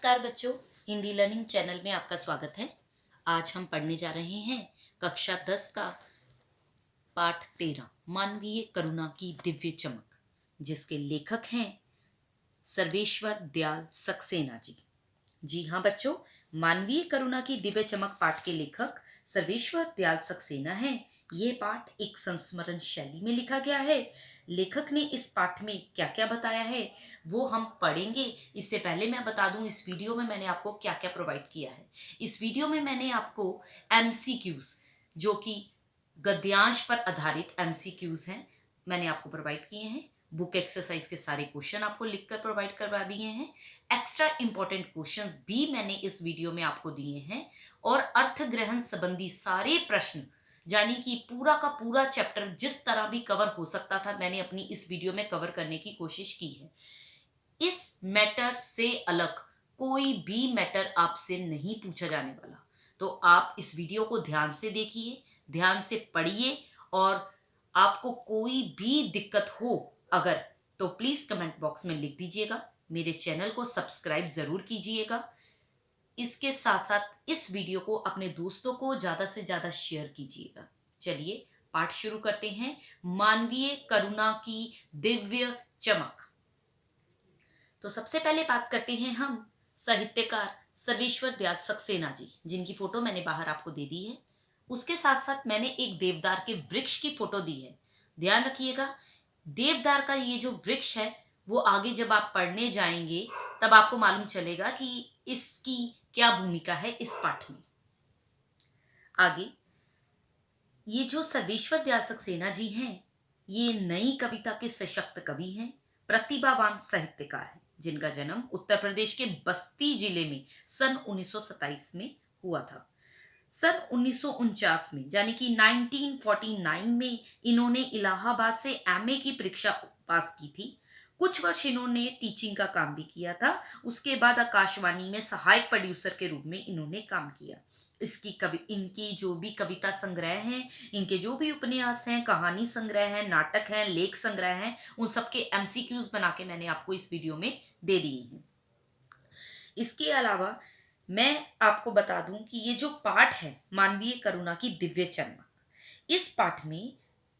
नमस्कार बच्चों, Hindi learning channel में आपका स्वागत है। आज हम पढ़ने जा रहे हैं कक्षा 10 का पाठ 13 मानवीय करुणा की दिव्य चमक, जिसके लेखक हैं सर्वेश्वर दयाल सक्सेना जी। जी हाँ बच्चों, मानवीय करुणा की दिव्य चमक पाठ के लेखक सर्वेश्वर दयाल सक्सेना हैं। ये पाठ एक संस्मरण शैली में लिखा गया है। लेखक ने इस पाठ में क्या क्या बताया है वो हम पढ़ेंगे। इससे पहले मैं बता दूं, इस वीडियो में मैंने आपको क्या क्या प्रोवाइड किया है। इस वीडियो में मैंने आपको एमसीक्यूज, जो कि गद्यांश पर आधारित एमसीक्यूज हैं, मैंने आपको प्रोवाइड किए हैं। बुक एक्सरसाइज के सारे क्वेश्चन आपको लिखकर प्रोवाइड करवा दिए हैं। एक्स्ट्रा इंपॉर्टेंट क्वेश्चंस भी मैंने इस वीडियो में आपको दिए हैं, और अर्थ ग्रहण संबंधी सारे प्रश्न, यानी कि पूरा का पूरा चैप्टर जिस तरह भी कवर हो सकता था, मैंने अपनी इस वीडियो में कवर करने की कोशिश की है। इस मैटर से अलग कोई भी मैटर आपसे नहीं पूछा जाने वाला। तो आप इस वीडियो को ध्यान से देखिए, ध्यान से पढ़िए, और आपको कोई भी दिक्कत हो अगर, तो प्लीज कमेंट बॉक्स में लिख दीजिएगा। मेरे चैनल को सब्सक्राइब जरूर कीजिएगा। इसके साथ साथ इस वीडियो को अपने दोस्तों को ज्यादा से ज्यादा शेयर कीजिएगा। चलिए पाठ शुरू करते हैं। मानवीय करुणा की दिव्य चमक। तो सबसे पहले बात करते हैं हम साहित्यकार सर्वेश्वर दयाल सक्सेना जी, जिनकी फोटो मैंने बाहर आपको दे दी है। उसके साथ साथ मैंने एक देवदार के वृक्ष की फोटो दी है। ध्यान रखिएगा, देवदार का ये जो वृक्ष है वो आगे जब आप पढ़ने जाएंगे तब आपको मालूम चलेगा कि इसकी क्या भूमिका है इस पाठ में। आगे, ये जो सर्वेश्वर दयाल सक्सेना जी हैं, ये नई कविता के सशक्त कवि हैं, प्रतिभावान साहित्यकार हैं, जिनका जन्म उत्तर प्रदेश के बस्ती जिले में सन 1927 में हुआ था। सन 1949 में, यानी कि 1949 में इन्होंने इलाहाबाद से एमए की परीक्षा पास की थी। कुछ वर्ष इन्होंने टीचिंग का काम भी किया था। उसके बाद आकाशवाणी में सहायक प्रोड्यूसर के रूप में इन्होंने काम किया। इनकी जो भी कविता संग्रह हैं, इनके जो भी उपन्यास हैं, कहानी संग्रह हैं, नाटक हैं, लेख संग्रह हैं, उन सबके एमसीक्यूज बना के मैंने आपको इस वीडियो में दे दिए हैं। इसके अलावा मैं आपको बता दूं कि ये जो पाठ है मानवीय करुणा की दिव्य चमक, इस पाठ में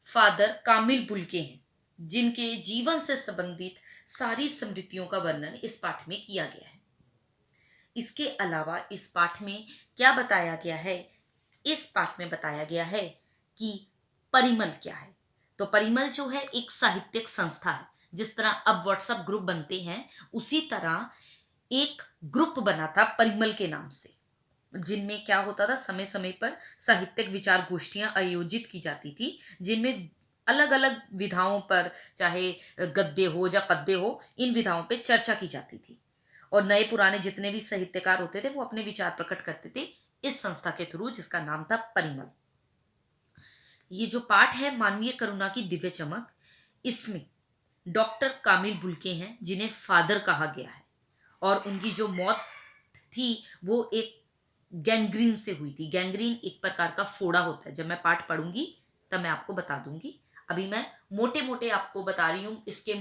फादर कामिल बुल्के हैं, जिनके जीवन से संबंधित सारी स्मृतियों का वर्णन इस पाठ में किया गया है। इसके अलावा इस पाठ में क्या बताया गया है? इस पाठ में बताया गया है कि परिमल क्या है। तो परिमल जो है एक साहित्यिक संस्था है। जिस तरह अब व्हाट्सएप ग्रुप बनते हैं, उसी तरह एक ग्रुप बना था परिमल के नाम से, जिनमें क्या होता था, समय समय पर साहित्यिक विचार गोष्ठियां आयोजित की जाती थी, जिनमें अलग अलग विधाओं पर, चाहे गद्य हो या पद्य हो, इन विधाओं पे चर्चा की जाती थी। और नए पुराने जितने भी साहित्यकार होते थे वो अपने विचार प्रकट करते थे इस संस्था के थ्रू, जिसका नाम था परिमल। ये जो पाठ है मानवीय करुणा की दिव्य चमक, इसमें डॉक्टर कामिल बुल्के हैं, जिन्हें फादर कहा गया है, और उनकी जो मौत थी वो एक गैंग्रीन से हुई थी। गैंग्रीन एक प्रकार का फोड़ा होता है। जब मैं पाठ पढ़ूंगी तब मैं आपको बता दूंगी। अभी मैं मोटे मोटे आपको बता रही हूं इसके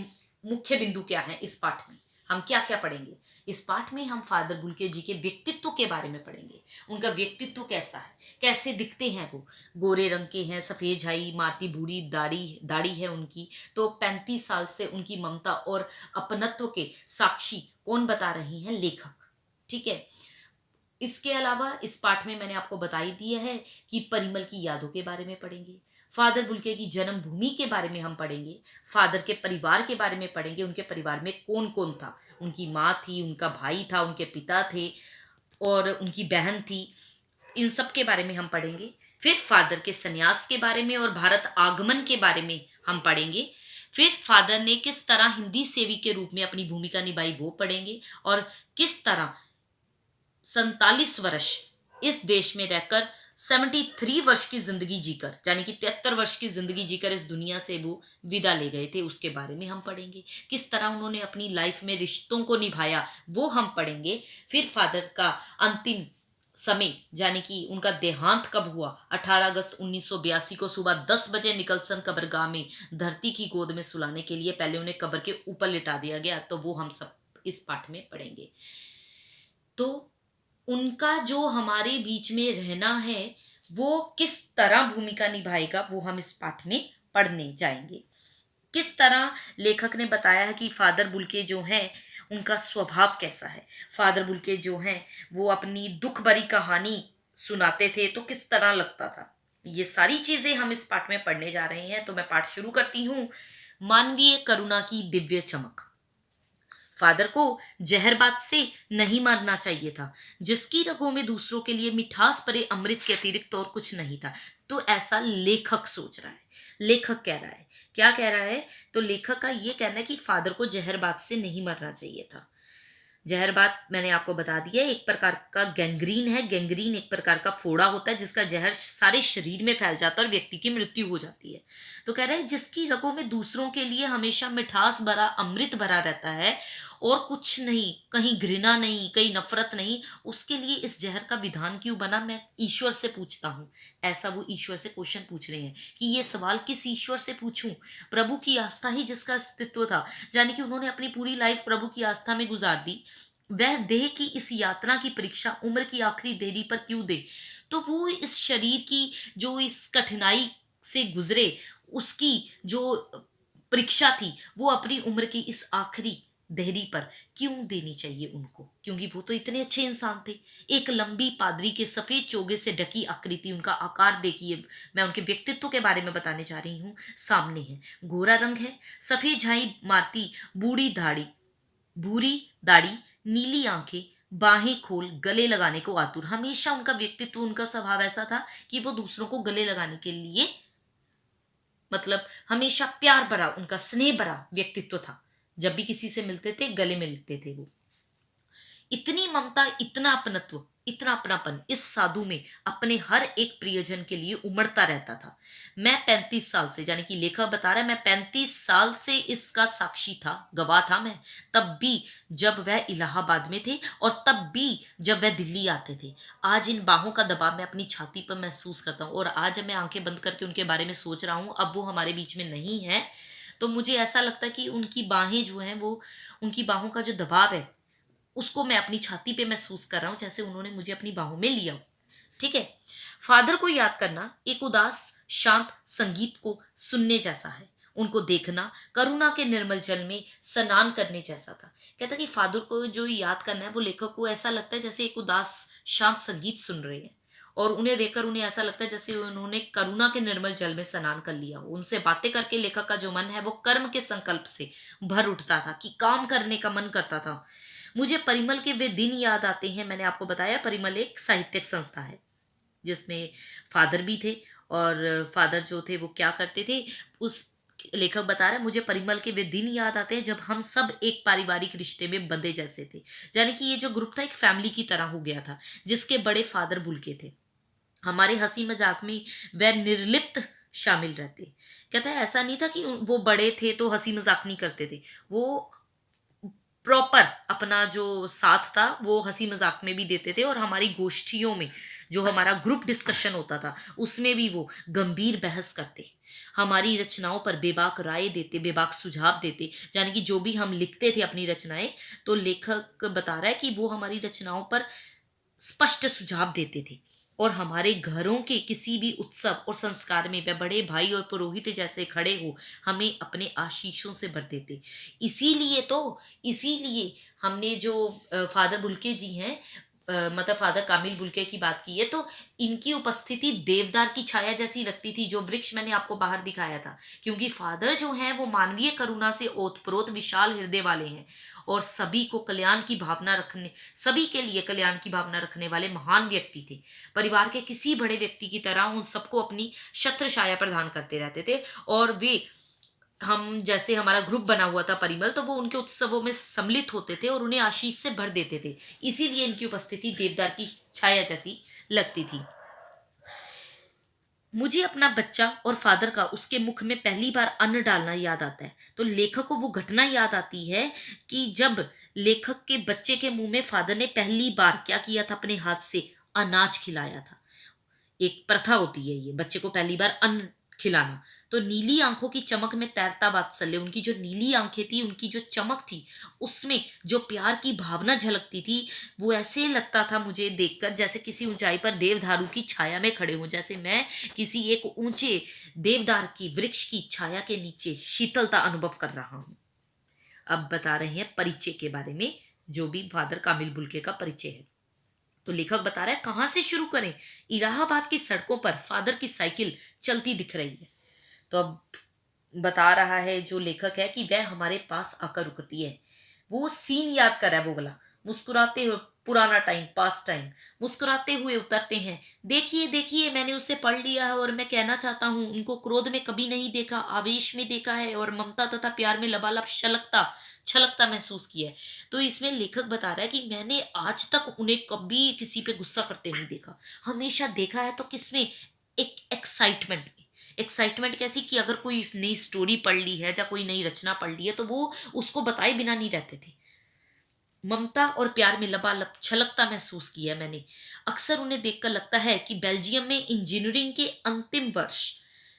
मुख्य बिंदु क्या है। इस पाठ में हम क्या क्या पढ़ेंगे? इस पाठ में हम फादर बुल्के जी के व्यक्तित्व के बारे में पढ़ेंगे। उनका व्यक्तित्व कैसा है, कैसे दिखते हैं वो। गोरे रंग के हैं, सफेद झाई, मारती भूरी दाढ़ी है उनकी। तो 35 साल से उनकी ममता और अपनत्व के साक्षी कौन बता रही हैं? लेखक। ठीक है। इसके अलावा इस पाठ में मैंने आपको बता ही दिया है कि परिमल की यादों के बारे में पढ़ेंगे, फादर बुल्के की जन्मभूमि के बारे में हम पढ़ेंगे, फादर के परिवार के बारे में पढ़ेंगे, उनके परिवार में कौन कौन था। उनकी माँ थी, उनका भाई था, उनके पिता थे, और उनकी बहन थी। इन सब के बारे में हम पढ़ेंगे। फिर फादर के संन्यास के बारे में और भारत आगमन के बारे में हम पढ़ेंगे। फिर फादर ने किस तरह हिंदी सेवी के रूप में अपनी भूमिका निभाई वो पढ़ेंगे, और किस तरह 47 वर्ष इस देश में रहकर 73 वर्ष की जिंदगी जीकर, यानी कि 73 वर्ष की जिंदगी जीकर इस दुनिया से वो विदा ले गए थे, उसके बारे में हम पढ़ेंगे। किस तरह उन्होंने अपनी लाइफ में रिश्तों को निभाया वो हम पढ़ेंगे। फिर फादर का अंतिम समय, यानी कि उनका देहांत कब हुआ, 18 अगस्त 1982 को सुबह 10 बजे निकलसन कब्रगाह में धरती की गोद में सुलाने के लिए पहले उन्हें कब्र के ऊपर लिटा दिया गया। तो वो हम सब इस पाठ में पढ़ेंगे। तो उनका जो हमारे बीच में रहना है वो किस तरह भूमिका निभाएगा वो हम इस पाठ में पढ़ने जाएंगे। किस तरह लेखक ने बताया है कि फादर बुल्के जो हैं उनका स्वभाव कैसा है। फादर बुल्के जो हैं वो अपनी दुख भरी कहानी सुनाते थे तो किस तरह लगता था। ये सारी चीजें हम इस पाठ में पढ़ने जा रहे हैं। तो मैं पाठ शुरू करती हूँ। मानवीय करुणा की दिव्य चमक। फादर को जहरबाद से नहीं मरना चाहिए था, जिसकी रगों में दूसरों के लिए मिठास भरे अमृत के अतिरिक्त और कुछ नहीं था। तो ऐसा लेखक सोच रहा है, लेखक कह रहा है। क्या कह रहा है? तो लेखक का ये कहना है कि फादर को जहरबाद से नहीं मरना चाहिए था। जहरबाद मैंने आपको बता दिया एक प्रकार का गैंग्रीन है। गैंग्रीन एक प्रकार का फोड़ा होता है जिसका जहर सारे शरीर में फैल जाता है और व्यक्ति की मृत्यु हो जाती है। तो कह रहे हैं जिसकी रगों में दूसरों के लिए हमेशा मिठास भरा अमृत भरा रहता है और कुछ नहीं, कहीं घृणा नहीं, कहीं नफरत नहीं, उसके लिए इस जहर का विधान क्यों बना? मैं ईश्वर से पूछता हूँ। ऐसा वो ईश्वर से क्वेश्चन पूछ रहे हैं कि ये सवाल किस ईश्वर से पूछूं? प्रभु की आस्था ही जिसका अस्तित्व था, यानी कि उन्होंने अपनी पूरी लाइफ प्रभु की आस्था में गुजार दी, वह देह की इस यात्रा की परीक्षा उम्र की आखिरी देरी पर क्यों दे? तो वो इस शरीर की जो इस कठिनाई से गुजरे, उसकी जो परीक्षा थी वो अपनी उम्र की इस आखिरी देहरी पर क्यों देनी चाहिए उनको? क्योंकि वो तो इतने अच्छे इंसान थे। एक लंबी पादरी के सफेद चोगे से ढकी आकृति, उनका आकार देखिए। मैं उनके व्यक्तित्व के बारे में बताने जा रही हूँ। सामने है, गोरा रंग है, सफेद झाई मारती बूढ़ी दाढ़ी, भूरी दाढ़ी, नीली आंखें, बाहें खोल गले लगाने को आतुर। हमेशा उनका व्यक्तित्व, उनका स्वभाव ऐसा था कि वो दूसरों को गले लगाने के लिए, मतलब हमेशा प्यार भरा, उनका स्नेह भरा व्यक्तित्व था। जब भी किसी से मिलते थे गले मिलते थे वो। इतनी ममता, इतना अपनत्व, इतना अपनापन इस साधु में अपने हर एक प्रियजन के लिए उमड़ता रहता था। मैं 35 साल से, यानी कि लेखक बता रहा है, मैं 35 साल से इसका साक्षी था, गवाह था मैं। तब भी जब वह इलाहाबाद में थे और तब भी जब वह दिल्ली आते थे। आज इन बाहों का दबाव मैं अपनी छाती पर महसूस करता हूँ और आज मैं आंखें बंद करके उनके बारे में सोच रहा हूँ। अब वो हमारे बीच में नहीं है तो मुझे ऐसा लगता है कि उनकी बाहें जो हैं वो, उनकी बाहों का जो दबाव है उसको मैं अपनी छाती पे महसूस कर रहा हूं, जैसे उन्होंने मुझे अपनी बाहों में लिया हो। ठीक है। फादर को याद करना एक उदास शांत संगीत को सुनने जैसा है। उनको देखना करुणा के निर्मल जल में स्नान करने जैसा था। कहता कि फादर को जो याद करना है वो लेखक को ऐसा लगता है जैसे एक उदास शांत संगीत सुन रहे हैं और उन्हें देखकर उन्हें ऐसा लगता है जैसे उन्होंने करुणा के निर्मल जल में स्नान कर लिया हो। उनसे बातें करके लेखक का जो मन है वो कर्म के संकल्प से भर उठता था कि काम करने का मन करता था। मुझे परिमल के वे दिन याद आते हैं। मैंने आपको बताया परिमल एक साहित्यिक संस्था है जिसमें फादर भी थे और फादर जो थे वो क्या करते थे, उस लेखक बता रहा है मुझे परिमल के वे दिन याद आते हैं जब हम सब एक पारिवारिक रिश्ते में बंधे जैसे थे। यानी कि ये जो ग्रुप था एक फैमिली की तरह हो गया था जिसके बड़े फादर बुल्के थे। हमारे हंसी मजाक में वह निर्लिप्त शामिल रहते। कहता है ऐसा नहीं था कि वो बड़े थे तो हंसी मजाक नहीं करते थे, वो प्रॉपर अपना जो साथ था वो हंसी मजाक में भी देते थे और हमारी गोष्ठियों में जो हमारा ग्रुप डिस्कशन होता था उसमें भी वो गंभीर बहस करते, हमारी रचनाओं पर बेबाक राय देते, बेबाक सुझाव देते। यानी कि जो भी हम लिखते थे अपनी रचनाएं, तो लेखक बता रहा है कि वो हमारी रचनाओं पर स्पष्ट सुझाव देते थे और हमारे घरों के किसी भी उत्सव और संस्कार में वह बड़े भाई और पुरोहित जैसे खड़े हो हमें अपने आशीषों से भर देते। इसीलिए तो, इसीलिए हमने जो फादर बुल्के जी हैं, मतलब फादर कामिल बुल्के की बात की है तो इनकी उपस्थिति देवदार की छाया जैसी लगती थी, जो वृक्ष मैंने आपको बाहर दिखाया था। क्योंकि फादर जो हैं वो मानवीय करुणा से ओतप्रोत विशाल हृदय वाले हैं और सभी को कल्याण की भावना रखने, सभी के लिए कल्याण की भावना रखने वाले महान व्यक्ति थे। परिवार के किसी बड़े व्यक्ति की तरह उन सबको अपनी छत्र छाया प्रदान करते रहते थे और वे, हम जैसे हमारा ग्रुप बना हुआ था परिमल, तो वो उनके उत्सवों में सम्मिलित होते थे और उन्हें आशीष से भर देते थे। इसीलिए इनकी उपस्थिति देवदार की छाया जैसी लगती थी। मुझे अपना बच्चा और फादर का उसके मुख में पहली बार अन्न डालना याद आता है। तो लेखक को वो घटना याद आती है कि जब लेखक के बच्चे के मुंह में फादर ने पहली बार क्या किया था, अपने हाथ से अनाज खिलाया था। एक प्रथा होती है ये, बच्चे को पहली बार अन्न खिलाना। तो नीली आंखों की चमक में तैरता वात्सल्य, उनकी जो नीली आंखें थी, उनकी जो चमक थी, उसमें जो प्यार की भावना झलकती थी, वो ऐसे लगता था मुझे देखकर जैसे किसी ऊंचाई पर देवदारू की छाया में खड़े हूं, जैसे मैं किसी एक ऊंचे देवदार की वृक्ष की छाया के नीचे शीतलता अनुभव कर रहा हूं। अब बता रहे हैं परिचय के बारे में, जो भी फादर कामिल बुल्के का परिचय है। तो लेखक बता रहा है कहां से शुरू करें। इलाहाबाद की सड़कों पर फादर की साइकिल चलती दिख रही है। तो अब बता रहा है जो लेखक है कि वह हमारे पास आकर रुकती है। वो सीन याद कर रहा है वो वाला, मुस्कुराते हुए, पुराना टाइम, पास्ट टाइम, मुस्कुराते हुए उतरते हैं। देखिए देखिए, मैंने उसे पढ़ लिया है और मैं कहना चाहता हूँ, उनको क्रोध में कभी नहीं देखा, आवेश में देखा है और ममता तथा प्यार में लबालब छलकता छलकता महसूस किया है। तो इसमें लेखक बता रहा है कि मैंने आज तक उन्हें कभी किसी पे गुस्सा करते नहीं देखा। हमेशा देखा है तो किसमें, एक एक्साइटमेंट में। एक्साइटमेंट कैसी कि अगर कोई नई स्टोरी पढ़ ली है या कोई नई रचना पढ़ ली है तो वो उसको बताए बिना नहीं रहते थे। ममता और प्यार में लबालब छलकता महसूस किया मैंने। अक्सर उन्हें देखकर लगता है कि बेल्जियम में इंजीनियरिंग के अंतिम वर्ष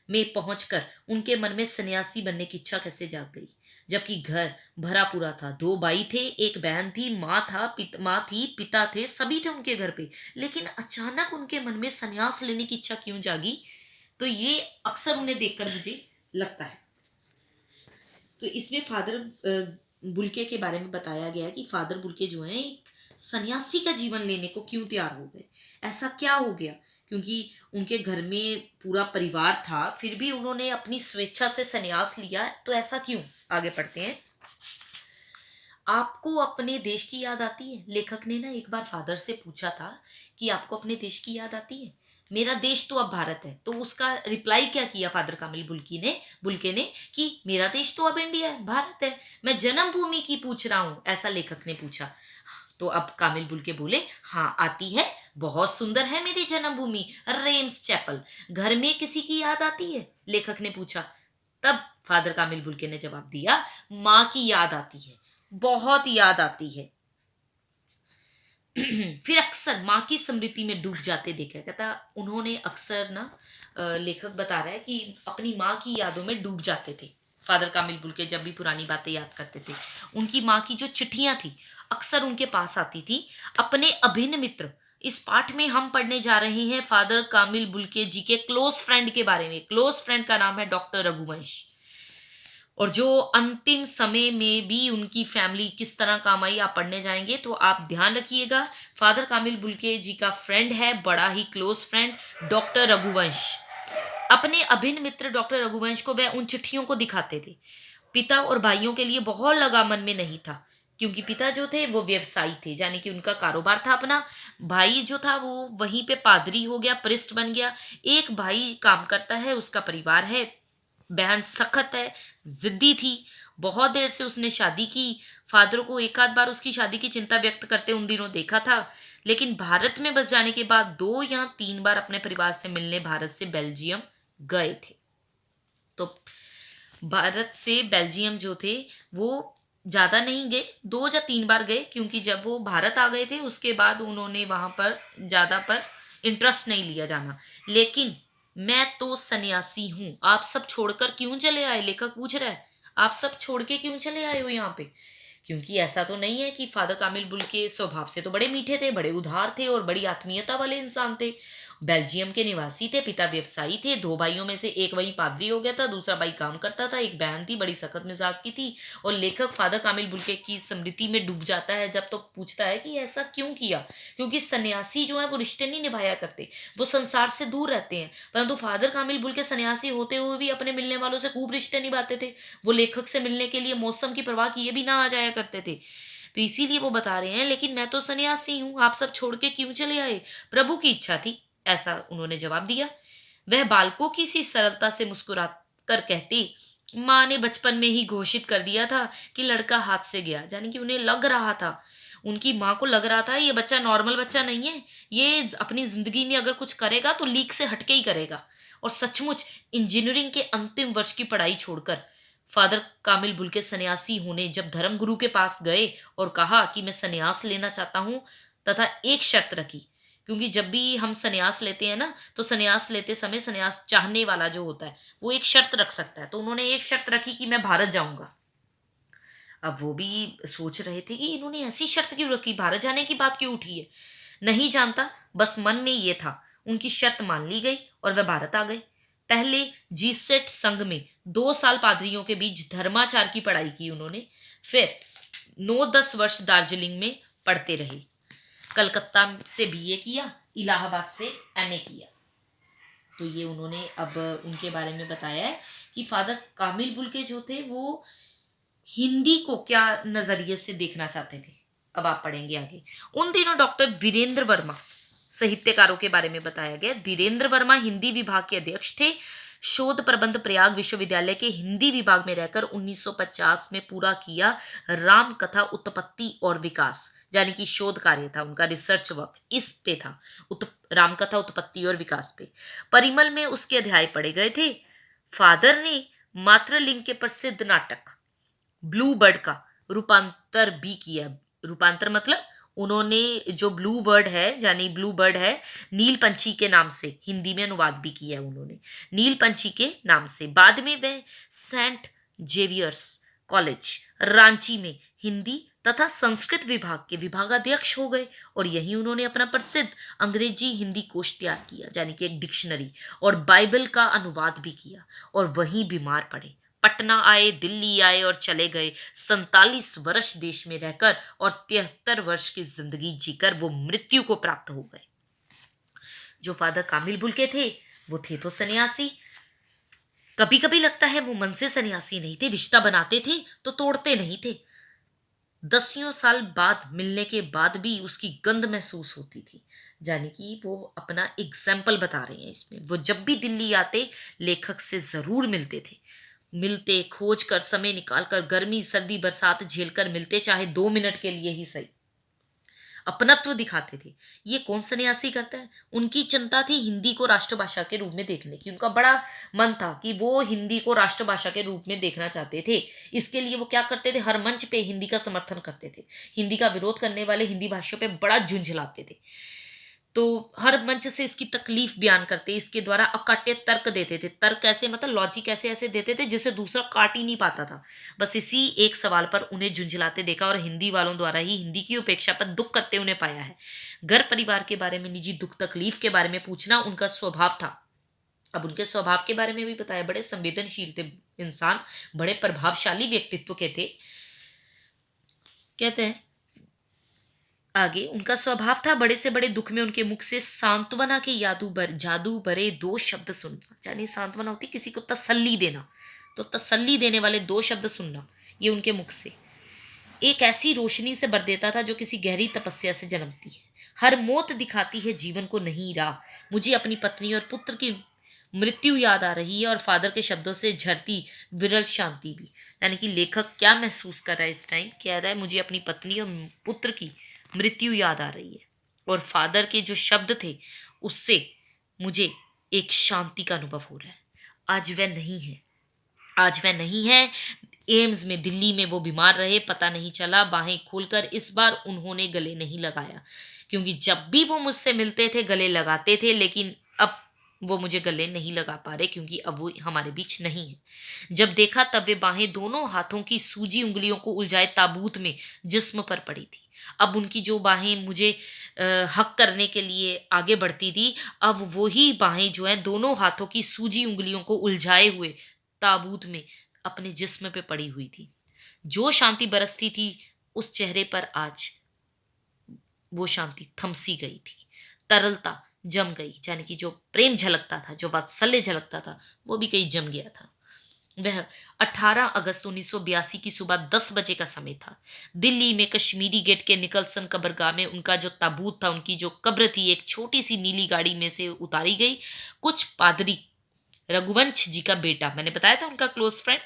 में पहुंचकर उनके मन में सन्यासी बनने की इच्छा कैसे जाग गई। जबकि घर भरा पूरा था, दो भाई थे, एक बहन थी, माँ थी, पिता थे, सभी थे उनके घर पे। लेकिन अचानक उनके मन में सन्यास लेने की इच्छा क्यों जागी। तो ये अक्सर उन्हें देखकर मुझे लगता है। तो इसमें फादर बुल्के के बारे में बताया गया है कि फादर बुल्के जो है एक सन्यासी का जीवन लेने को क्यों तैयार हो गए। ऐसा क्या हो गया, क्योंकि उनके घर में पूरा परिवार था, फिर भी उन्होंने अपनी स्वेच्छा से सन्यास लिया, तो ऐसा क्यों। आगे पढ़ते हैं। आपको अपने देश की याद आती है। लेखक ने ना एक बार फादर से पूछा था कि आपको अपने देश की याद आती है। मेरा देश तो अब भारत है। तो उसका रिप्लाई क्या किया फादर कामिल बुल्के ने कि मेरा देश तो अब इंडिया है, भारत है, मैं जन्मभूमि की पूछ रहा हूं, ऐसा लेखक ने पूछा। तो अब कामिल बुल्के बोले, हाँ आती है, बहुत सुंदर है मेरी जन्मभूमि, रेम्स चैपल। घर में किसी की याद आती है, लेखक ने पूछा। तब फादर कामिल बुल्के ने जवाब दिया, माँ की याद आती है, बहुत याद आती है। फिर अक्सर माँ की स्मृति में डूब जाते देखा। कहता उन्होंने अक्सर ना, लेखक बता रहा है कि अपनी माँ की यादों में डूब जाते थे। फादर कामिल बुल्के जब भी पुरानी बातें याद करते थे, उनकी माँ की जो चिट्ठियां थी अक्सर उनके पास आती थी। अपने अभिन्न मित्र, इस पाठ में हम पढ़ने जा रहे हैं फादर कामिल बुल्के जी के क्लोज फ्रेंड के बारे में। क्लोज फ्रेंड का नाम है डॉक्टर रघुवंश। और जो अंतिम समय में भी उनकी फैमिली किस तरह काम आई, आप पढ़ने जाएंगे तो आप ध्यान रखिएगा। फादर कामिल बुल्के जी का फ्रेंड है, बड़ा ही क्लोज फ्रेंड, डॉक्टर रघुवंश। अपने अभिन्न मित्र डॉक्टर रघुवंश को वह उन चिट्ठियों को दिखाते थे। पिता और भाइयों के लिए बहुत लगा मन में नहीं था, क्योंकि पिता जो थे वो व्यवसायी थे, यानी कि उनका कारोबार था अपना। भाई जो था वो वहीं पे पादरी हो गया, प्रिस्ट बन गया। एक भाई काम करता है, उसका परिवार है। बहन सख्त है, जिद्दी थी, बहुत देर से उसने शादी की। फादर को एक आध बार उसकी शादी की चिंता व्यक्त करते उन दिनों देखा था, लेकिन भारत में बस जाने के बाद 2 या 3 बार अपने परिवार से मिलने भारत से बेल्जियम गए थे। तो भारत से बेल्जियम जो थे वो ज्यादा नहीं गए, 2 या 3 बार गए, क्योंकि जब वो भारत आ गए थे उसके बाद उन्होंने वहां पर ज्यादा पर इंटरेस्ट नहीं लिया जाना। लेकिन मैं तो सन्यासी हूं, आप सब छोड़कर क्यों चले आए, लेखक पूछ रहा है। आप सब छोड़ के क्यों चले आए हो यहाँ पे। क्योंकि ऐसा तो नहीं है कि फादर कामिल बुल्के स्वभाव से तो बड़े मीठे थे, बड़े उदार थे और बड़ी आत्मीयता वाले इंसान थे। बेल्जियम के निवासी थे, पिता व्यवसायी थे, 2 भाइयों में से एक वही पादरी हो गया था, दूसरा भाई काम करता था, एक बहन थी बड़ी सख्त मिजाज की थी। और लेखक फादर कामिल बुल्के की स्मृति में डूब जाता है जब तो पूछता है कि ऐसा क्यों किया। क्योंकि सन्यासी जो है वो रिश्ते नहीं निभाया करते, वो संसार से दूर रहते हैं। परंतु फादर कामिल बुल्के सन्यासी होते हुए भी अपने मिलने वालों से खूब रिश्ते निभाते थे। वो लेखक से मिलने के लिए मौसम की परवाह किए भी ना आ जाया करते थे। तो इसीलिए वो बता रहे हैं, लेकिन मैं तो सन्यासी हूं, आप सब छोड़ के क्यों चले आए। प्रभु की इच्छा थी, ऐसा उन्होंने जवाब दिया। वह बालकों की सी सरलता से मुस्कुरा कर कहती, माँ ने बचपन में ही घोषित कर दिया था कि लड़का हाथ से गया, यानी कि उन्हें लग रहा था, उनकी माँ को लग रहा था ये बच्चा नॉर्मल बच्चा नहीं है, ये अपनी जिंदगी में अगर कुछ करेगा तो लीक से हटके ही करेगा। और सचमुच इंजीनियरिंग के अंतिम वर्ष की पढ़ाई छोड़कर फादर कामिल बुल्के सन्यासी होने जब धर्मगुरु के पास गए और कहा कि मैं सन्यास लेना चाहता हूं, तथा एक शर्त रखी क्योंकि जब भी हम संन्यास लेते हैं ना, तो संन्यास लेते समय संन्यास चाहने वाला जो होता है वो एक शर्त रख सकता है। तो उन्होंने एक शर्त रखी कि मैं भारत जाऊंगा। अब वो भी सोच रहे थे कि इन्होंने ऐसी शर्त क्यों रखी, भारत जाने की बात क्यों उठी है। नहीं जानता, बस मन में ये था। उनकी शर्त मान ली गई और वह भारत आ गए। पहले जीसेट संघ में 2 साल पादरियों के बीच धर्माचार की पढ़ाई की उन्होंने। फिर 9-10 वर्ष दार्जिलिंग में पढ़ते रहे। कलकत्ता से बीए किया, इलाहाबाद से एमए किया। तो ये उन्होंने अब उनके बारे में बताया है कि फादर कामिल बुल्के जो थे वो हिंदी को क्या नजरिए से देखना चाहते थे। अब आप पढ़ेंगे आगे। उन दिनों डॉक्टर वीरेंद्र वर्मा, साहित्यकारों के बारे में बताया गया। धीरेन्द्र वर्मा हिंदी विभाग के अध्यक्ष थे। शोध प्रबंध प्रयाग विश्वविद्यालय के हिंदी विभाग में रहकर 1950 में पूरा किया। राम कथा उत्पत्ति और विकास, यानी कि शोध कार्य था उनका, रिसर्च वर्क इस पे था, राम कथा उत्पत्ति और विकास पे। परिमल में उसके अध्याय पढ़े गए थे। फादर ने मातृलिंग के प्रसिद्ध नाटक ब्लू बर्ड का रूपांतर भी किया। रूपांतर मतलब उन्होंने जो ब्लू वर्ड है, यानी ब्लू बर्ड है, नील पंछी के नाम से हिंदी में अनुवाद भी किया है उन्होंने, नील पंछी के नाम से। बाद में वह सेंट जेवियर्स कॉलेज रांची में हिंदी तथा संस्कृत विभाग के विभागाध्यक्ष हो गए और यहीं उन्होंने अपना प्रसिद्ध अंग्रेजी हिंदी कोश तैयार किया, यानी कि एक डिक्शनरी, और बाइबल का अनुवाद भी किया। और वहीं बीमार पड़े। पटना आए, दिल्ली आए और चले गए। 47 वर्ष देश में रहकर और 73 वर्ष की जिंदगी जीकर वो मृत्यु को प्राप्त हो गए। जो फादर कामिल बुल्के थे वो थे तो सन्यासी। कभी कभी लगता है वो मन से सन्यासी नहीं थे, रिश्ता बनाते थे तो तोड़ते नहीं थे। 10 साल बाद मिलने के बाद भी उसकी गंध महसूस होती थी, यानी कि वो अपना एग्जाम्पल बता रहे हैं इसमें। वो जब भी दिल्ली आते लेखक से जरूर मिलते थे। मिलते, खोज कर, समय निकाल कर, गर्मी सर्दी बरसात झेलकर मिलते, चाहे 2 मिनट के लिए ही सही। अपनत्व दिखाते थे। ये कौन सन्यासी करता है। उनकी चिंता थी हिंदी को राष्ट्रभाषा के रूप में देखने की। उनका बड़ा मन था कि वो हिंदी को राष्ट्रभाषा के रूप में देखना चाहते थे। इसके लिए वो क्या करते थे, हर मंच पे हिंदी का समर्थन करते थे। हिंदी का विरोध करने वाले हिंदी भाषियों पे बड़ा झुंझलाते थे। तो हर मंच से इसकी तकलीफ बयान करते, इसके द्वारा अकाट्य तर्क देते थे। तर्क ऐसे मतलब लॉजिक ऐसे ऐसे देते थे जिसे दूसरा काट ही नहीं पाता था। बस इसी एक सवाल पर उन्हें झुंझलाते देखा और हिंदी वालों द्वारा ही हिंदी की उपेक्षा पर दुख करते उन्हें पाया है। घर परिवार के बारे में, निजी दुख तकलीफ के बारे में पूछना उनका स्वभाव था। अब उनके स्वभाव के बारे में भी बताया। बड़े संवेदनशील थे इंसान, बड़े प्रभावशाली व्यक्तित्व के थे। कहते हैं आगे, उनका स्वभाव था बड़े से बड़े दुख में उनके मुख से सांत्वना के जादू भरे 2 शब्द सुनना। यानी सांत्वना होती किसी को तसल्ली देना, तो तसल्ली देने वाले 2 शब्द सुनना, ये उनके मुख से एक ऐसी रोशनी से भर देता था जो किसी गहरी तपस्या से जन्मती है। हर मौत दिखाती है जीवन को नहीं राह। मुझे अपनी पत्नी और पुत्र की मृत्यु याद आ रही है और फादर के शब्दों से झरती विरल शांति भी। यानी कि लेखक क्या महसूस कर रहा है इस टाइम, कह रहा है मुझे अपनी पत्नी और पुत्र की मृत्यु याद आ रही है और फादर के जो शब्द थे उससे मुझे एक शांति का अनुभव हो रहा है। आज वह नहीं है, आज वह नहीं है। एम्स में, दिल्ली में वो बीमार रहे, पता नहीं चला। बाहें खोलकर इस बार उन्होंने गले नहीं लगाया, क्योंकि जब भी वो मुझसे मिलते थे गले लगाते थे, लेकिन अब वो मुझे गले नहीं लगा पा रहे क्योंकि अब वो हमारे बीच नहीं है। जब देखा तब वे बाहें दोनों हाथों की सूजी उंगलियों को उलझाए ताबूत में जिस्म पर पड़ी थी। अब उनकी जो बाहें मुझे हक करने के लिए आगे बढ़ती थी, अब वही बाहें जो हैं दोनों हाथों की सूजी उंगलियों को उलझाए हुए ताबूत में अपने जिस्म पे पड़ी हुई थी। जो शांति बरसती थी उस चेहरे पर आज वो शांति थमसी गई थी। तरलता जम गई, यानी कि जो प्रेम झलकता था, जो वात्सल्य झलकता था, वो भी कहीं जम गया था। वह 18 अगस्त 1982 की सुबह 10 बजे का समय था। दिल्ली में कश्मीरी गेट के निकलसन कब्रगाह में उनका जो ताबूत था, उनकी जो कब्र थी, एक छोटी सी नीली गाड़ी में से उतारी गई। कुछ पादरी, रघुवंश जी का बेटा, मैंने बताया था उनका क्लोज फ्रेंड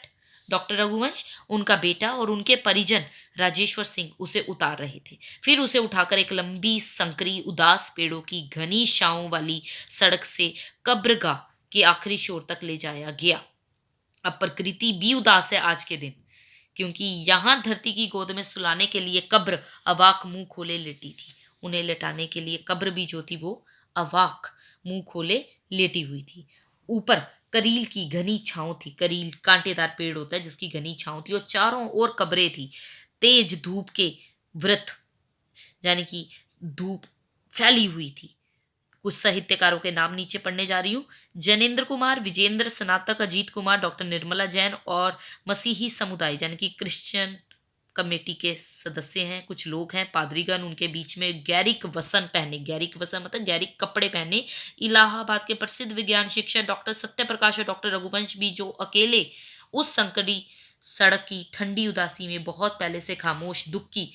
डॉक्टर रघुवंश, उनका बेटा और उनके परिजन राजेश्वर सिंह उसे उतार रहे थे। फिर उसे उठाकर एक लंबी संकरी उदास पेड़ों की घनी छांव वाली सड़क से कब्रगाह के आखिरी छोर तक ले जाया गया। अब प्रकृति भी उदास है आज के दिन, क्योंकि यहां धरती की गोद में सुलाने के लिए कब्र अवाक मुंह खोले लेटी थी। उन्हें लेटाने के लिए कब्र भी जो थी वो अवाक मुंह खोले लेटी हुई थी। ऊपर करील की घनी छांव थी। करील कांटेदार पेड़ होता है जिसकी घनी छांव थी और चारों ओर कब्रें थी। तेज धूप के व्रत यानी कि धूप फैली हुई थी। कुछ साहित्यकारों के नाम नीचे पढ़ने जा रही हूँ। जैनेन्द्र कुमार, विजेंद्र स्नातक, अजीत कुमार, डॉक्टर निर्मला जैन और मसीही समुदाय यानी कि क्रिश्चियन कमेटी के सदस्य हैं। कुछ लोग हैं पादरीगण, उनके बीच में गैरिक वसन पहने, गैरिक वसन मतलब गैरिक कपड़े पहने इलाहाबाद के प्रसिद्ध विज्ञान शिक्षक डॉक्टर सत्यप्रकाश और डॉक्टर रघुवंश भी, जो अकेले उस संकटी सड़क की ठंडी उदासी में बहुत पहले से खामोश दुख की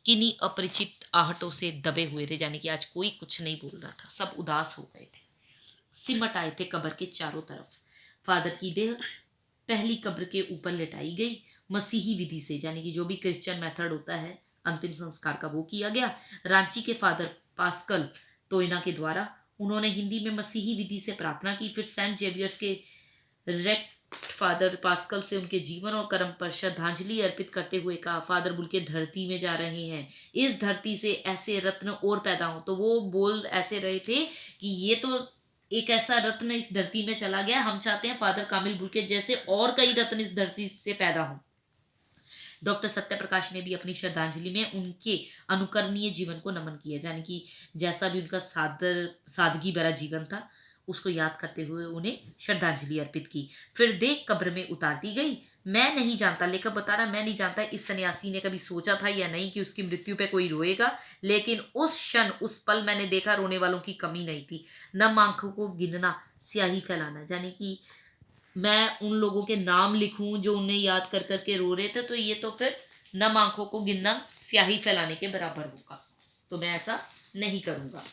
किन्हीं अपरिचित आहटों से दबे हुए थे। यानी कि आज कोई कुछ नहीं बोल रहा था, सब उदास हो गए थे, सिमट आए थे कब्र के चारों तरफ। फादर की देह पहली कब्र के ऊपर लेटाई गई। मसीही विधि से यानी कि जो भी क्रिश्चियन मेथड होता है अंतिम संस्कार का वो किया गया। रांची के फादर पास्कल तोयना के द्वारा उन्होंने हिंदी में मसीही विधि से प्रार्थना की। फिर सेंट जेवियर्स के रेक्ट फादर पास्कल से उनके जीवन और कर्म पर श्रद्धांजलि अर्पित करते हुए कहा, फादर बुल्के धरती में जा रहे हैं, इस धरती से ऐसे रत्न और पैदा हो। तो वो बोल ऐसे रहे थे कि ये तो एक ऐसा रत्न इस धरती में चला गया, हम चाहते हैं फादर कामिल बुल्के जैसे और कई रत्न इस धरती से पैदा हो। डॉक्टर सत्यप्रकाश ने भी अपनी श्रद्धांजलि में उनके अनुकरणीय जीवन को नमन किया, यानी कि जैसा भी उनका सादगी भरा जीवन था उसको याद करते हुए उन्हें श्रद्धांजलि अर्पित की। फिर देह कब्र में उतार दी गई। मैं नहीं जानता, लेखक बता रहा, मैं नहीं जानता इस सन्यासी ने कभी सोचा था या नहीं कि उसकी मृत्यु पे कोई रोएगा, लेकिन उस क्षण उस पल मैंने देखा रोने वालों की कमी नहीं थी। नम आंखों को गिनना, स्याही फैलाना, यानी कि मैं उन लोगों के नाम लिखूं जो उन्हें याद कर करके रो रहे थे, तो ये तो फिर नम आंखों को गिनना स्याही फैलाने के बराबर होगा, तो मैं ऐसा नहीं करूंगा।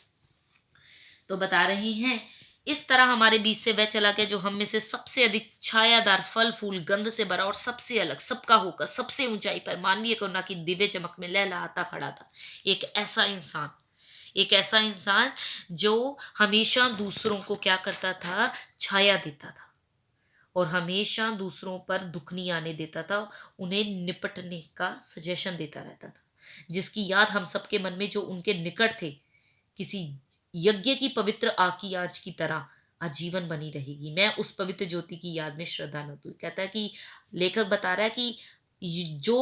तो बता रही हैं, इस तरह हमारे बीच से वह चला गया जो हम में से सबसे अधिक छायादार, फल फूल गंध से भरा और सबसे अलग, सबका होकर सबसे ऊंचाई पर मानवीय करुणा की दिव्य चमक में लहलहाता खड़ा था। एक ऐसा इंसान, एक ऐसा इंसान जो हमेशा दूसरों को क्या करता था, छाया देता था और हमेशा दूसरों पर दुख नहीं आने देता था, उन्हें निपटने का सजेशन देता रहता था, जिसकी याद हम सबके मन में जो उनके निकट थे किसी यज्ञ की पवित्र आग की आंच की तरह आजीवन बनी रहेगी। मैं उस पवित्र ज्योति की याद में श्रद्धा न हुई। कहता है कि लेखक बता रहा है कि जो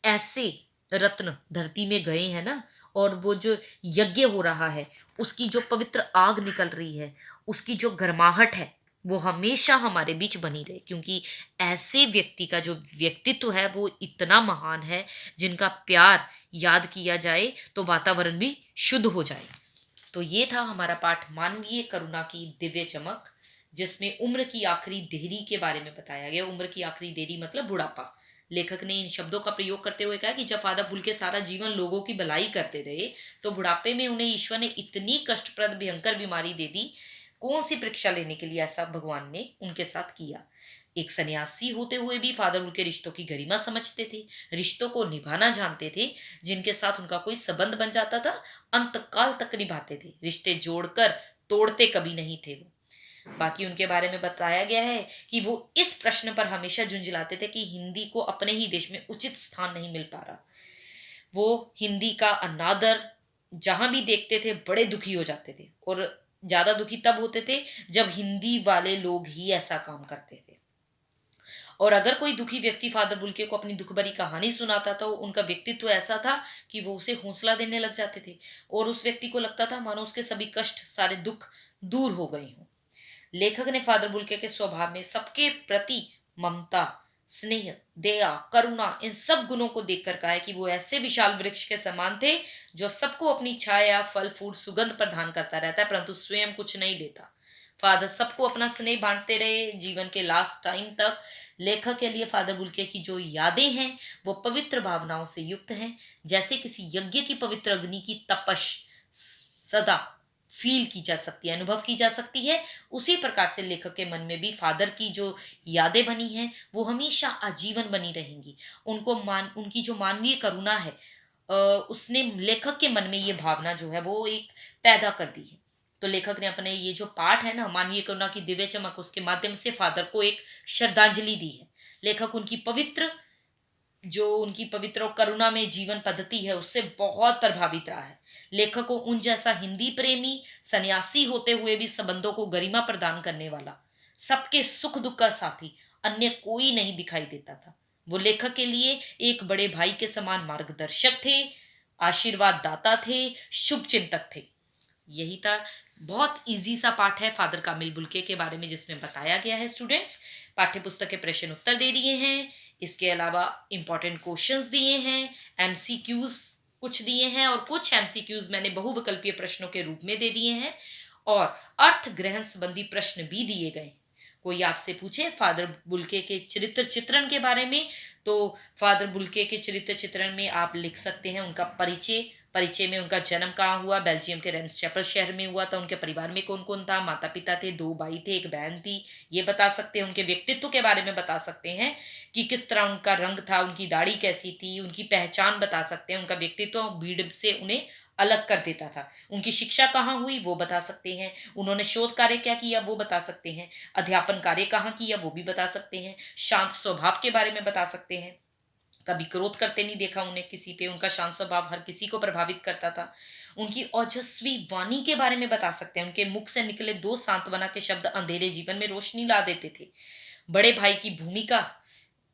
ऐसे रत्न धरती में गए हैं ना, और वो जो यज्ञ हो रहा है उसकी जो पवित्र आग निकल रही है, उसकी जो गर्माहट है वो हमेशा हमारे बीच बनी रहे, क्योंकि ऐसे व्यक्ति का जो व्यक्तित्व है वो इतना महान है जिनका प्यार याद किया जाए तो वातावरण भी शुद्ध हो जाए। तो ये था हमारा पाठ मानवीय करुणा की दिव्य चमक, जिसमें उम्र की आखिरी देरी के बारे में बताया गया। उम्र की आखिरी देरी मतलब बुढ़ापा। लेखक ने इन शब्दों का प्रयोग करते हुए कहा कि जब फादर बुल्के सारा जीवन लोगों की भलाई करते रहे तो बुढ़ापे में उन्हें ईश्वर ने इतनी कष्टप्रद भयंकर बीमारी दे दी। कौन सी परीक्षा लेने के लिए ऐसा भगवान ने उनके साथ किया। एक सन्यासी होते हुए भी फादर उनके रिश्तों की गरिमा समझते थे, रिश्तों को निभाना जानते थे। जिनके साथ उनका कोई संबंध बन जाता था अंतकाल तक निभाते थे, रिश्ते जोड़कर तोड़ते कभी नहीं थे वो। बाकी उनके बारे में बताया गया है कि वो इस प्रश्न पर हमेशा झुंझलाते थे कि हिंदी को अपने ही देश में उचित स्थान नहीं मिल पा रहा। वो हिंदी का अनादर जहां भी देखते थे बड़े दुखी हो जाते थे, और ज्यादा दुखी तब होते थे जब हिंदी वाले लोग ही ऐसा काम करते थे। और अगर कोई दुखी व्यक्ति फादर बुल्के को अपनी दुख भरी कहानी सुनाता तो उनका व्यक्तित्व ऐसा था कि वो उसे हौसला देने लग जाते थे, और उस व्यक्ति को लगता था मानो उसके सभी कष्ट, सारे दुख दूर हो गए हों। लेखक ने फादर बुल्के के स्वभाव में सबके प्रति ममता, स्नेह, दया, करुणा, इन सब गुणों को देखकर कहा है कि वो ऐसे विशाल वृक्ष के समान थे जो सबको अपनी छाया, फल फूल, सुगंध प्रदान करता रहता है परंतु स्वयं कुछ नहीं लेता। फादर सबको अपना स्नेह बांटते रहे जीवन के लास्ट टाइम तक। लेखक के लिए फादर बुल्के की जो यादें हैं वो पवित्र भावनाओं से युक्त हैं, जैसे किसी यज्ञ की पवित्र अग्नि की तपश सदा फील की जा सकती है, अनुभव की जा सकती है। उसी प्रकार से लेखक के मन में भी फादर की जो यादें बनी हैं वो हमेशा आजीवन बनी रहेंगी। उनकी जो मानवीय करुणा है उसने लेखक के मन में ये भावना जो है वो एक पैदा कर दी है। तो लेखक ने अपने ये जो पाठ है ना मानवीय करुणा की दिव्य चमक, उसके माध्यम से फादर को एक श्रद्धांजलि दी है। लेखक उनकी पवित्र और करुणा में जीवन पद्धति है उससे बहुत प्रभावित रहा है। लेखक को उन जैसा हिंदी प्रेमी, सन्यासी होते हुए भी संबंधों को गरिमा प्रदान करने वाला, सबके सुख दुख का साथी अन्य कोई नहीं दिखाई देता था। वो लेखक के लिए एक बड़े भाई के समान मार्गदर्शक थे, आशीर्वाद दाता थे, शुभ चिंतक थे। यही था। बहुत इजी सा पाठ है फादर कामिल बुल्के के बारे में जिसमें बताया गया है। स्टूडेंट्स, पाठ्य पुस्तक के प्रश्न उत्तर दे दिए हैं, इसके अलावा इंपॉर्टेंट क्वेश्चंस दिए हैं, एमसीक्यूज कुछ दिए हैं और कुछ एमसीक्यूज मैंने बहुविकल्पीय प्रश्नों के रूप में दे दिए हैं और अर्थ ग्रहण संबंधी प्रश्न भी दिए गए। कोई आपसे पूछे फादर बुल्के के चरित्र चित्रण के बारे में, तो फादर बुल्के के चरित्र चित्रण में आप लिख सकते हैं उनका परिचय में उनका जन्म कहाँ हुआ, बेल्जियम के रेम्सचैपल शहर में हुआ था, उनके परिवार में कौन कौन था, माता पिता थे, 2 भाई थे, 1 बहन थी, ये बता सकते हैं। उनके व्यक्तित्व के बारे में बता सकते हैं कि किस तरह उनका रंग था, उनकी दाढ़ी कैसी थी, उनकी पहचान बता सकते हैं, उनका व्यक्तित्व भीड़ से उन्हें अलग कर देता था। उनकी शिक्षा कहाँ हुई वो बता सकते हैं, उन्होंने शोध कार्य क्या किया वो बता सकते हैं, अध्यापन कार्य कहाँ किया वो भी बता सकते हैं, शांत स्वभाव के बारे में बता सकते हैं, कभी क्रोध करते नहीं देखा उन्हें किसी पे, उनका शांत स्वभाव हर किसी को प्रभावित करता था। उनकी ओजस्वी वाणी के बारे में बता सकते हैं, उनके मुख से निकले 2 सांत्वना के शब्द अंधेरे जीवन में रोशनी ला देते थे। बड़े भाई की भूमिका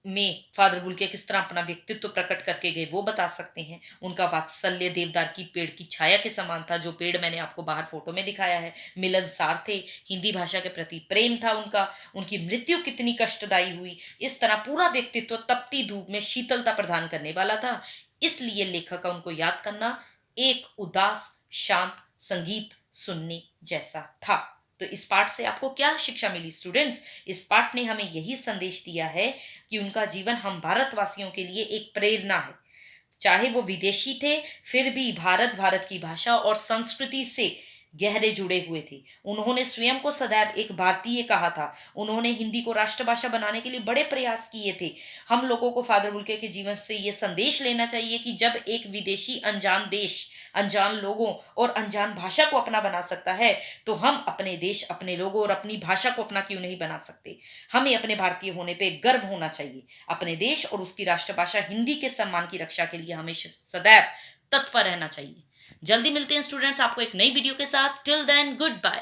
में फादर बुल्के किस तरह अपना व्यक्तित्व प्रकट करके गए वो बता सकते हैं। उनका वात्सल्य देवदार की पेड़ की छाया के समान था, जो पेड़ मैंने आपको बाहर फोटो में दिखाया है। मिलनसार थे, हिंदी भाषा के प्रति प्रेम था उनका। उनकी मृत्यु कितनी कष्टदायी हुई, इस तरह पूरा व्यक्तित्व तपती धूप में शीतलता प्रदान करने वाला था। इसलिए लेखक का उनको याद करना एक उदास शांत संगीत सुनने जैसा था। तो इस पाठ से आपको क्या शिक्षा मिली स्टूडेंट्स? इस पाठ ने हमें यही संदेश दिया है कि उनका जीवन हम भारतवासियों के लिए एक प्रेरणा है। चाहे वो विदेशी थे, फिर भी भारत की भाषा और संस्कृति से गहरे जुड़े हुए थे। उन्होंने स्वयं को सदैव एक भारतीय कहा था। उन्होंने हिंदी को राष्ट्रभाषा बनाने के लिए बड़े प्रयास किए थे। हम लोगों को फादर बुल्के के जीवन से ये संदेश लेना चाहिए कि जब एक विदेशी अनजान देश, अनजान लोगों और अनजान भाषा को अपना बना सकता है, तो हम अपने देश, अपने लोगों और अपनी भाषा को अपना क्यों नहीं बना सकते। हमें अपने भारतीय होने पे गर्व होना चाहिए। अपने देश और उसकी राष्ट्रभाषा हिंदी के सम्मान की रक्षा के लिए हमें सदैव तत्पर रहना चाहिए। जल्दी मिलते हैं स्टूडेंट्स आपको एक नई वीडियो के साथ। Till then good bye.